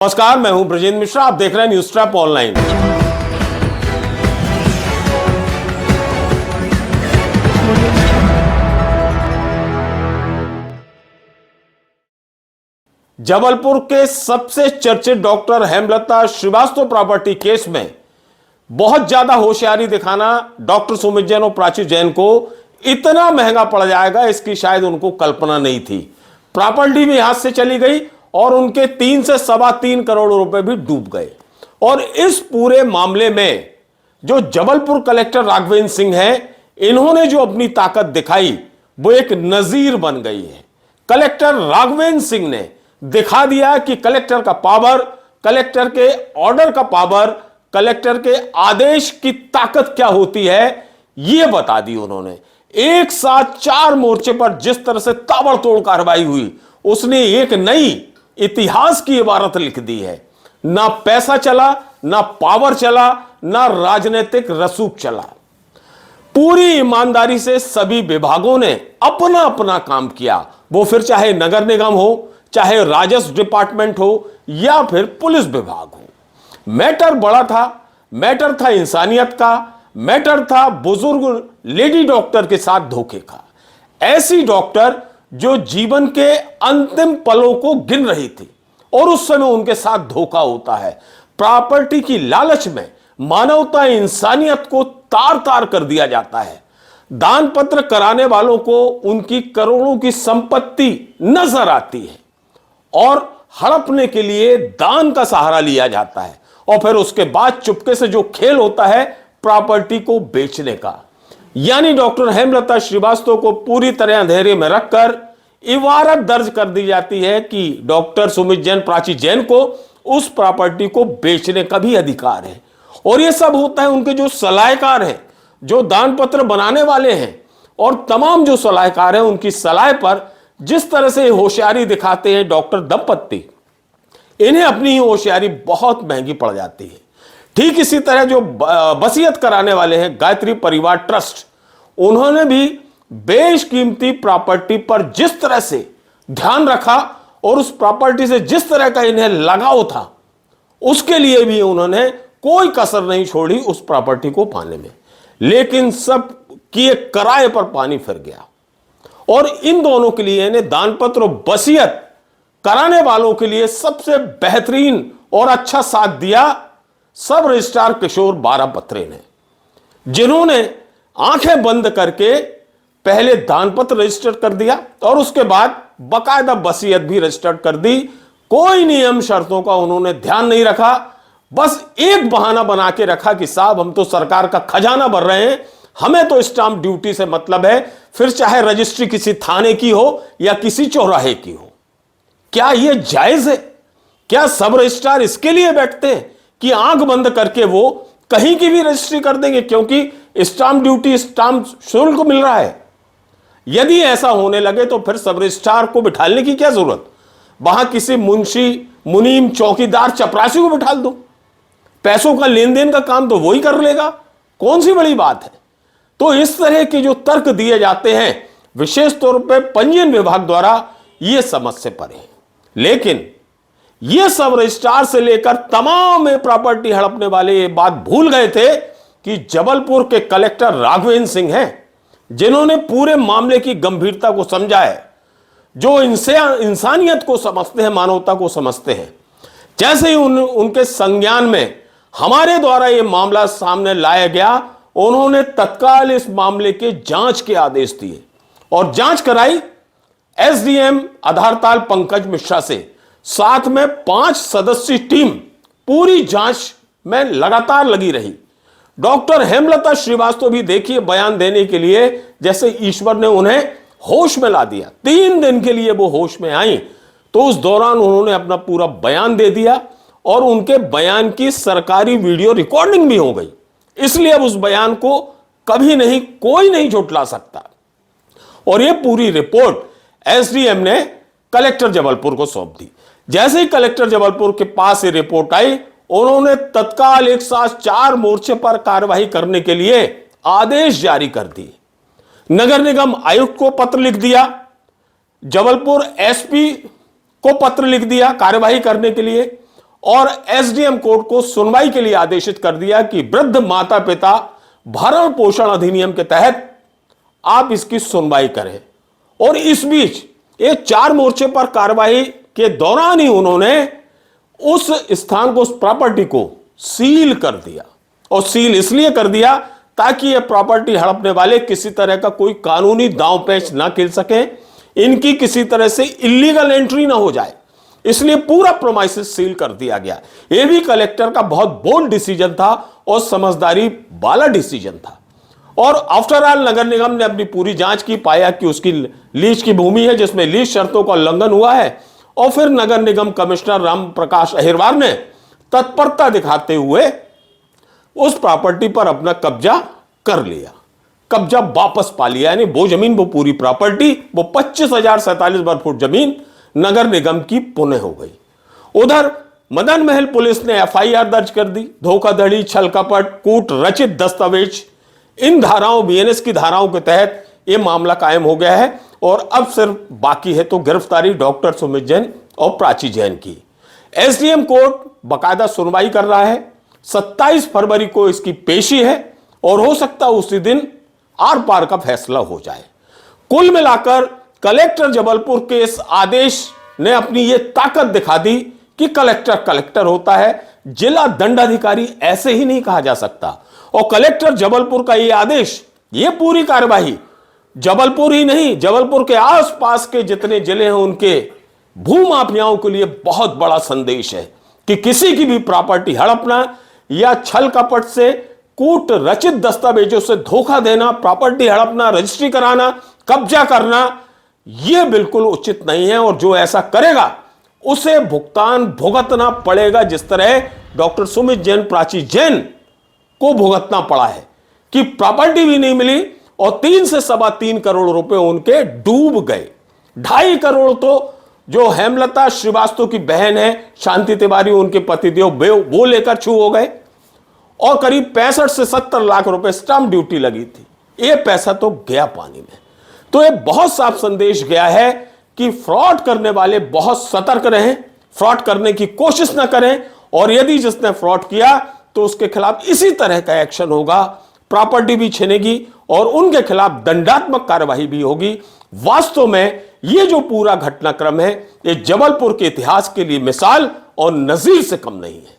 नमस्कार, मैं हूं ब्रजेंद्र मिश्रा। आप देख रहे हैं न्यूज ट्रैप ऑनलाइन। जबलपुर के सबसे चर्चित doctor Hemlata Shrivastava property case में बहुत ज्यादा होशियारी दिखाना डॉक्टर सुमित जैन और प्राची जैन को इतना महंगा पड़ जाएगा, इसकी शायद उनको कल्पना नहीं थी। प्रॉपर्टी भी हाथ से चली गई और उनके 3 से 3.25 करोड़ रुपए भी डूब गए। और इस पूरे मामले में जो जबलपुर कलेक्टर राघवेंद्र सिंह हैं, इन्होंने जो अपनी ताकत दिखाई वो एक नजीर बन गई है। कलेक्टर राघवेंद्र सिंह ने दिखा दिया कि कलेक्टर का पावर, कलेक्टर के ऑर्डर का पावर, कलेक्टर के आदेश की ताकत क्या होती है, यह बता दी उन्होंने। एक साथ 4 मोर्चे पर जिस तरह से ताबड़तोड़ कार्रवाई हुई, उसने एक नई इतिहास की इबारत लिख दी है। ना पैसा चला, ना पावर चला, ना राजनीतिक रसूख चला। पूरी ईमानदारी से सभी विभागों ने अपना अपना काम किया, वो फिर चाहे नगर निगम हो, चाहे राजस्व डिपार्टमेंट हो, या फिर पुलिस विभाग हो। मैटर बड़ा था, मैटर था इंसानियत का, मैटर था बुजुर्ग लेडी डॉक्टर के साथ धोखे का। ऐसी डॉक्टर जो जीवन के अंतिम पलों को गिन रही थी और उस समय उनके साथ धोखा होता है। प्रॉपर्टी की लालच में मानवता, इंसानियत को तार तार कर दिया जाता है। दान पत्र कराने वालों को उनकी करोड़ों की संपत्ति नजर आती है और हड़पने के लिए दान का सहारा लिया जाता है, और फिर उसके बाद चुपके से जो खेल होता है प्रॉपर्टी को बेचने का। यानी डॉक्टर हेमलता श्रीवास्तव को पूरी तरह अंधेरे में रखकर इबारत दर्ज कर दी जाती है कि डॉक्टर सुमित जैन, प्राची जैन को उस प्रॉपर्टी को बेचने का भी अधिकार है। और यह सब होता है उनके जो सलाहकार हैं, जो दान पत्र बनाने वाले हैं, और तमाम जो सलाहकार हैं, उनकी सलाह पर जिस तरह से होशियारी दिखाते हैं डॉक्टर दंपत्ति, इन्हें अपनी ही होशियारी बहुत महंगी पड़ जाती है। ठीक इसी तरह जो वसीयत कराने वाले हैं गायत्री परिवार ट्रस्ट, उन्होंने भी बेशकीमती प्रॉपर्टी पर जिस तरह से ध्यान रखा और उस प्रॉपर्टी से जिस तरह का इन्हें लगाव था, उसके लिए भी उन्होंने कोई कसर नहीं छोड़ी उस प्रॉपर्टी को पाने में। लेकिन सब किए किराए पर पानी फिर गया। और इन दोनों के लिए इन्हें दानपत्र और वसीयत कराने वालों के लिए सबसे बेहतरीन और अच्छा साथ दिया सब रजिस्ट्रार किशोर बारापत्रे ने, जिन्होंने आंखें बंद करके पहले दानपत्र रजिस्टर कर दिया और उसके बाद बकायदा वसीयत भी रजिस्टर कर दी। कोई नियम शर्तों का उन्होंने ध्यान नहीं रखा, बस एक बहाना बना के रखा कि साहब हम तो सरकार का खजाना भर रहे हैं, हमें तो स्टाम्प ड्यूटी से मतलब है, फिर चाहे रजिस्ट्री किसी थाने की हो या किसी चौराहे की हो। क्या यह जायज है? क्या सब रजिस्ट्रार इसके लिए बैठते हैं कि आंख बंद करके वो कहीं की भी रजिस्ट्री कर देंगे क्योंकि स्टाम्प ड्यूटी, स्टाम्प शुल्क मिल रहा है? यदि ऐसा होने लगे तो फिर सब रजिस्ट्रार को बिठाने की क्या जरूरत? वहां किसी मुंशी, मुनीम, चौकीदार, चपरासी को बिठा दो, पैसों का लेन देन का काम तो वही कर लेगा, कौन सी बड़ी बात है? तो इस तरह के जो तर्क दिए जाते हैं विशेष तौर पर पंजीयन विभाग द्वारा, ये समझ से परे हैं। लेकिन ये सब रजिस्ट्रार से लेकर तमाम प्रॉपर्टी हड़पने वाले ये बात भूल गए थे कि जबलपुर के कलेक्टर राघवेंद्र सिंह हैं, जिन्होंने पूरे मामले की गंभीरता को समझा है, जो इनसे इंसानियत को समझते हैं, मानवता को समझते हैं। जैसे ही उनके संज्ञान में हमारे द्वारा यह मामला सामने लाया गया, उन्होंने तत्काल इस मामले के जांच के आदेश दिए और जांच कराई एसडीएम आधारताल पंकज मिश्रा से। साथ में 5 सदस्यीय टीम पूरी जांच में लगातार लगी रही। डॉक्टर हेमलता श्रीवास्तव भी देखिए बयान देने के लिए जैसे ईश्वर ने उन्हें होश में ला दिया। 3 दिन के लिए वो होश में आई, तो उस दौरान उन्होंने अपना पूरा बयान दे दिया और उनके बयान की सरकारी वीडियो रिकॉर्डिंग भी हो गई। इसलिए अब उस बयान को कभी नहीं कोई नहीं झुठला सकता। और ये पूरी रिपोर्ट एसडीएम ने कलेक्टर जबलपुर को सौंप दी। जैसे ही कलेक्टर जबलपुर के पास ये रिपोर्ट आई, उन्होंने तत्काल एक साथ 4 मोर्चे पर कार्रवाई करने के लिए आदेश जारी कर दिए। नगर निगम आयुक्त को पत्र लिख दिया, जबलपुर एसपी को पत्र लिख दिया कार्रवाई करने के लिए, और एसडीएम कोर्ट को सुनवाई के लिए आदेशित कर दिया कि वृद्ध माता पिता भरण पोषण अधिनियम के तहत आप इसकी सुनवाई करें। और इस बीच ये 4 मोर्चे पर कार्रवाई के दौरान ही उन्होंने उस स्थान को, उस प्रॉपर्टी को सील कर दिया। और सील इसलिए कर दिया ताकि ये प्रॉपर्टी हड़पने वाले किसी तरह का कोई कानूनी दांव पेच ना खेल सके, इनकी किसी तरह से इलीगल एंट्री ना हो जाए, इसलिए पूरा प्रोमाइसेस सील कर दिया गया। यह भी कलेक्टर का बहुत बोल्ड डिसीजन था और समझदारी वाला डिसीजन था। और आफ्टर ऑल नगर निगम ने अपनी पूरी जांच की, पाया कि उसकी लीज की भूमि है जिसमें लीज शर्तों का उल्लंघन हुआ है। और फिर नगर निगम कमिश्नर राम प्रकाश अहिरवार ने तत्परता दिखाते हुए उस प्रॉपर्टी पर अपना कब्जा कर लिया, कब्जा वापस पा लिया। यानी वो जमीन, वो पूरी प्रॉपर्टी, वो 25,047 वर्ग फुट जमीन नगर निगम की पुनः हो गई। उधर मदन महल पुलिस ने एफआईआर दर्ज कर दी। धोखाधड़ी, छल कपट, कूट रचित दस्तावेज, इन धाराओं, बीएनएस की धाराओं के तहत यह मामला कायम हो गया है। और अब सिर्फ बाकी है तो गिरफ्तारी डॉक्टर सुमित जैन और प्राची जैन की। एसडीएम कोर्ट बाकायदा सुनवाई कर रहा है। 27 फरवरी को इसकी पेशी है और हो सकता है उसी दिन आर पार का फैसला हो जाए। कुल मिलाकर कलेक्टर जबलपुर के इस आदेश ने अपनी यह ताकत दिखा दी कि कलेक्टर कलेक्टर होता है, जिला दंडाधिकारी ऐसे ही नहीं कहा जा सकता। और कलेक्टर जबलपुर का यह आदेश, यह पूरी कार्यवाही जबलपुर ही नहीं, जबलपुर के आसपास के जितने जिले हैं उनके भूमाफियाओं के लिए बहुत बड़ा संदेश है कि किसी की भी प्रॉपर्टी हड़पना या छल कपट से, कूट रचित दस्तावेजों से धोखा देना, प्रॉपर्टी हड़पना, रजिस्ट्री कराना, कब्जा करना, यह बिल्कुल उचित नहीं है। और जो ऐसा करेगा उसे भुगतान भुगतना पड़ेगा, जिस तरह डॉक्टर सुमित जैन, प्राची जैन को भुगतना पड़ा है कि प्रॉपर्टी भी नहीं मिली और 3 से 3.25 करोड़ रुपए उनके डूब गए। 2.5 करोड़ तो जो हेमलता श्रीवास्तव की बहन है शांति तिवारी, उनके पतिदेव, वो लेकर छू हो गए। और करीब 65 से 70 लाख रुपए स्टाम्प ड्यूटी लगी थी, ये पैसा तो गया पानी में। तो ये बहुत साफ संदेश गया है कि फ्रॉड करने वाले बहुत सतर्क रहें, फ्रॉड करने की कोशिश ना करें। और यदि जिसने फ्रॉड किया तो उसके खिलाफ इसी तरह का एक्शन होगा, प्रॉपर्टी भी छीनेगी और उनके खिलाफ दंडात्मक कार्यवाही भी होगी। वास्तव में ये जो पूरा घटनाक्रम है, ये जबलपुर के इतिहास के लिए मिसाल और नजीर से कम नहीं है।